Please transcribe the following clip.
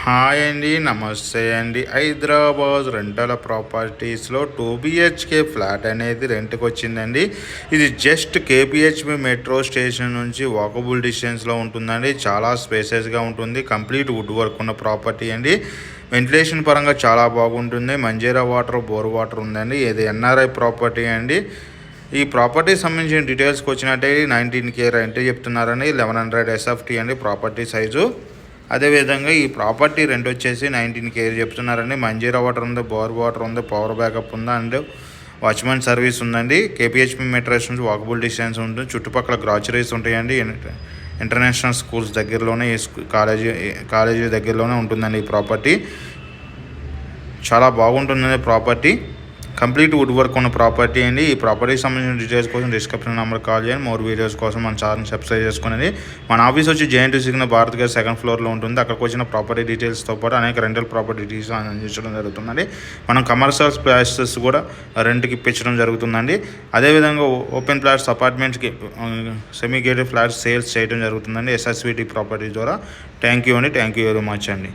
Hi అండి, నమస్తే అండి. హైదరాబాద్ రెంటల్ ప్రాపర్టీస్లో 2 BHK ఫ్లాట్ అనేది రెంట్కి వచ్చిందండి. ఇది జస్ట్ కేపీహెచ్బి మెట్రో స్టేషన్ నుంచి వాకబుల్ డిస్టెన్స్లో ఉంటుందండి. చాలా స్పేసెస్గా ఉంటుంది. కంప్లీట్ వుడ్ వర్క్ ఉన్న ప్రాపర్టీ అండి. వెంటిలేషన్ పరంగా చాలా బాగుంటుంది. మంజీరా వాటర్, బోర్ వాటర్ ఉందండి. ఇది ఎన్ఆర్ఐ ప్రాపర్టీ అండి. ఈ ప్రాపర్టీ సంబంధించిన డీటెయిల్స్కి వచ్చినట్టే 19K రెంట్ చెప్తున్నారని. 1100 SFT అండి ప్రాపర్టీ సైజు. అదేవిధంగా ఈ ప్రాపర్టీ రెంట్ వచ్చేసి 19K చెప్తున్నారండి. మంజీరా వాటర్ ఉంది, బోర్ వాటర్ ఉంది, పవర్ బ్యాకప్ ఉంది అండ్ వాచ్మెన్ సర్వీస్ ఉందండి. కేపీహెచ్బి మెట్రోస్ నుంచి వాకబుల్ డిస్టెన్స్ ఉంటుంది. చుట్టుపక్కల గ్రాసరీస్ ఉంటాయండి. ఇంటర్నేషనల్ స్కూల్స్ దగ్గరలోనే, కాలేజీ దగ్గరలోనే ఉంటుందండి ఈ ప్రాపర్టీ. చాలా బాగుంటుందండి ప్రాపర్టీ. కంప్లీట్ వుడ్ వర్క్ ఉన్న ప్రాపర్టీ అండి. ఈ ప్రాపర్టీకి సంబంధించిన డీటెయిల్స్ కోసం డిస్క్రిప్షన్ నెంబర్ కాల్ చేయండి. మోర్ వీడియోస్ కోసం మన ఛానల్ సబ్స్క్రైబ్ చేసుకునేది. మన ఆఫీస్ వచ్చి జేఎన్టీ సిగ్నల్ భారత్ గారి 2nd ఫ్లోర్లో ఉంటుంది. అక్కడికి వచ్చిన ప్రాపర్టీ డీటెయిల్స్తో పాటు అనేక రెంటల్ ప్రాపర్టీ డీటెయిల్స్ అందించడం జరుగుతుందండి. మనం కమర్షియల్ ప్లాట్స్ కూడా రెంట్కి ఇప్పించడం జరుగుతుందండి. అదేవిధంగా ఓపెన్ ప్లాట్స్, అపార్ట్మెంట్స్కి సెమీ గేటెడ్ ఫ్లాట్స్ సేల్స్ చేయడం జరుగుతుందండి SSVT ప్రాపర్టీ ద్వారా. థ్యాంక్ యూ అండి. థ్యాంక్ యూ వెరీ మచ్ అండి.